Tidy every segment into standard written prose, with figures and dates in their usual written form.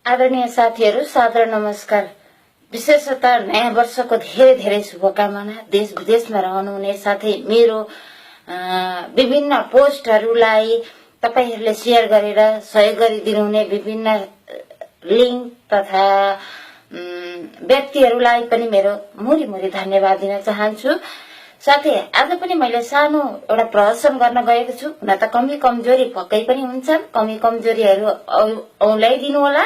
आदरणीय साथीहरू, सादर नमस्कार। विशेषतः नयाँ वर्षको धेरै धेरै शुभकामना। देश विदेशमा रहनुहुने साथै मेरो विभिन्न पोस्टहरूलाई तपाईहरूले शेयर गरेर सहयोग गरिदिनुहुने विभिन्न लिंक तथा व्यक्तिहरूलाई पनि मेरो मुरी धन्यवाद दिन चाहन्छु। साथै आज पनि मैले सानो एउटा प्रदर्शन गर्न गएको छु। हुन त कमी कमजोरी पक्कै पनि हुन्छन्, कमी कमजोरीहरू औल्याइदिनु होला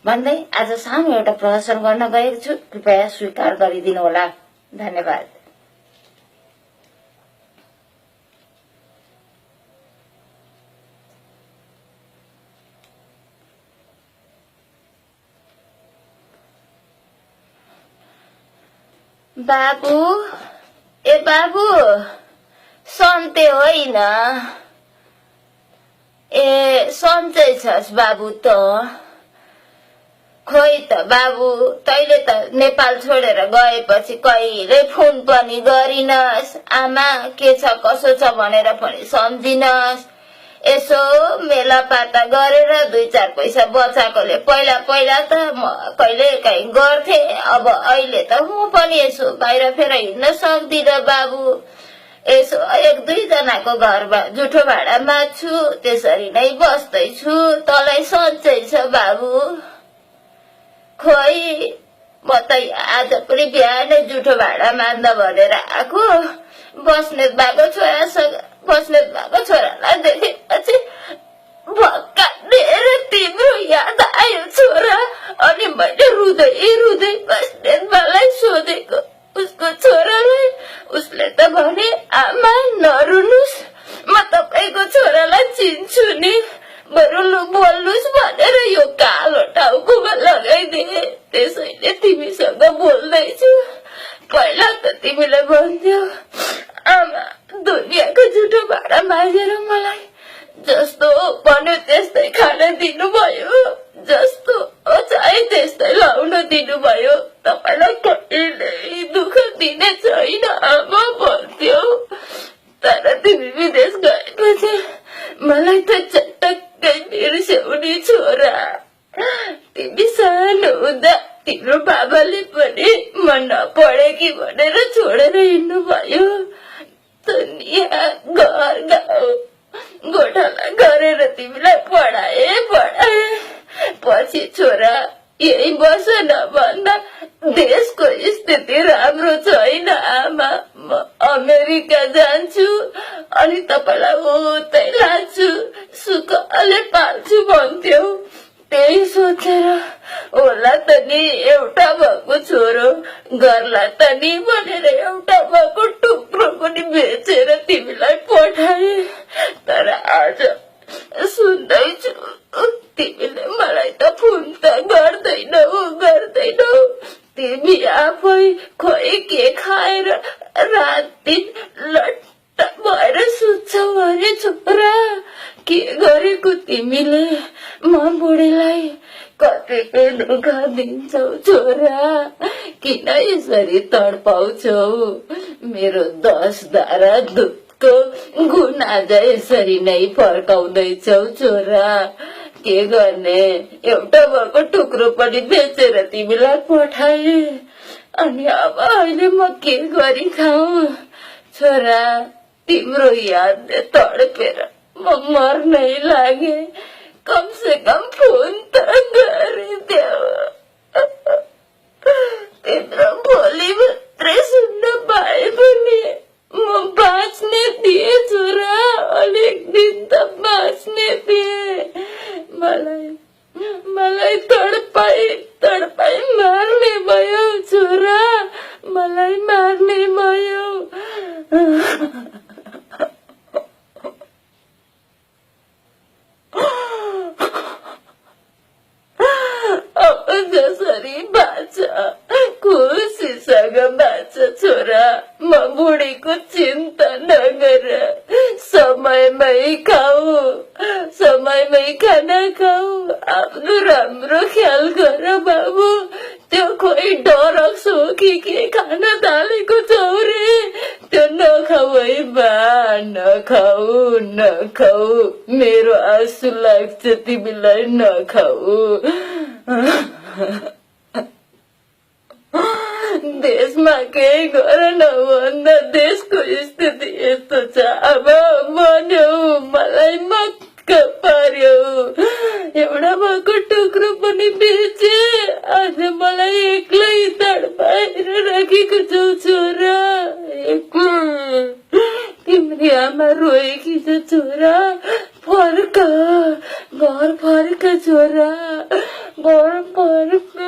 भन्दै आज सानो एउटा प्रदर्शन गर्न गएको छु। कृपया स्वीकार गरिदिनु होला। धन्यवाद। बाबु, ए बाबु, सन्ते होइन, ए सन्चै छस् बाबु त? खोइ त बाबु, तैले त नेपाल छोडेर गएपछि कहिले फोन पनि गरिनस्। आमा के छ कसो छ भनेर पनि सम्झिनस्। यसो मेलापाता गरेर 2-4 पैसा बचाएकोले पहिला त म कहिले काहीँ गर्थे। अब अहिले त म पनि यसो बाहिर फेर हिँड्न सक्दिन बाबु। यसो 1-2 जनाको घरमा जुठो भाडामा छु, त्यसरी नै बस्दैछु। तँलाई सन्चै छ बाबु? खोइ म त आज पनि बिहानै जुठो भाडा मान्द भनेर आएको। बस्नेत भएको छोरालाई देखेपछि भक्काएर तिम्रो याद आयो छोरा। अनि मैले रुँदै बस्नेतलाई सोधेको उसको छोरालाई। उसले त भने आमा नरुनुस्, म तपाईको छोरालाई चिन्छु नि, बरु बोल्नुस् भनेर यो कालो टाउकोमा लगाइदिए। त्यसैले तिमीसँग बोल्दैछु। पहिला त तिमीले भन्थ्यौ आमा दुनियाँको जुठो भाडा मागेर मलाई जस्तो भन्यो त्यस्तै खान दिनुभयो, जस्तो चाहे त्यस्तै लाउन दिनुभयो। तपाईलाई कहिल्यै दुःख दिने छैन आमा भन्थ्यौ। तर तिमी विदेश गएपछि मलाई त चटक्कै बिर्स्यौ नि छोरा। तिमी सानो हुँदा तिम्रो बाबाले पनि म नपढे कि भनेर छोडेर हिँड्नु भयो। दुनियाँ घर गाउँ गोठाला गरेर तिमीलाई पढाए। पछि छोरा यही बस नभन्दा देशको स्थिति राम्रो छैन आमा, म अमेरिका जान्छु अनि तपाईलाई उतै लान्छु, सुखले पाल्छु भन्थ्यौ। त्यही सोचेर होला त नि एउटा भएको छोरो गर्ला त नि भनेर एउटा भएको टुक्रो पनि बेचेर तिमीलाई पठाए। तर आज सुन्दैछु तिमीले मलाई त फोन त गर्दैनौ। तिमी आफै खोइ के खाएर रात दिन लट्ट भएर सुत्छौ अरे छोरा। के गरेको तिमीले म बुढीलाई कतिको दुःख दिन्छौ छोरा? किन यसरी तडपाउँछौ? मेरो 10 धारा दुधको गुना यसरी नै फर्काउँदैछौ छोरा। के गर्ने, एउटा भएको टुक्रो पनि बेचेर तिमीलाई पठाए। अनि अब अहिले म के गरी खाऊ छोरा? तिम्रो यादले तडपेर म मर्नै लागे। कम से कम फोन त गरिदेऊ। तिम्रो भोलि मात्रै सुन्न पाए पनि म बाँच्ने थिएँ छोरा। अलिक दिन त बाँच्ने थिएँ। मलाई तडपाई मार्ने भयो छोरा, मलाई मार्ने भयो। अब जसरी बाँच, खुसीसँग बाँच छोरा। म बुढीको चिन्ता नगर, समयमै खाऊ, समयमै खाना खाऊ। आफ्नो राम्रो ख्याल गर बाबु। त्यो खोइ डरक्स हो कि के खान थालेको छौ रे? त्यो नखाऊ है बा, नखाऊ। मेरो आँसु लाग्छ तिमीलाई, नखाऊ। देशमा केही गर नभन्दा देशको स्थिति यस्तो छ। अब भन्यो मलाई मक्क पर्यो, एउटा भएको टुक्रो पनि बेचे। आज मलाई एक्लै तडपाएर राखेको छौ छोरा, एक्लै। तिम्री आमा रोएकी छ छोरा, फर्क, घर फर्क छोरा, घर फर्क।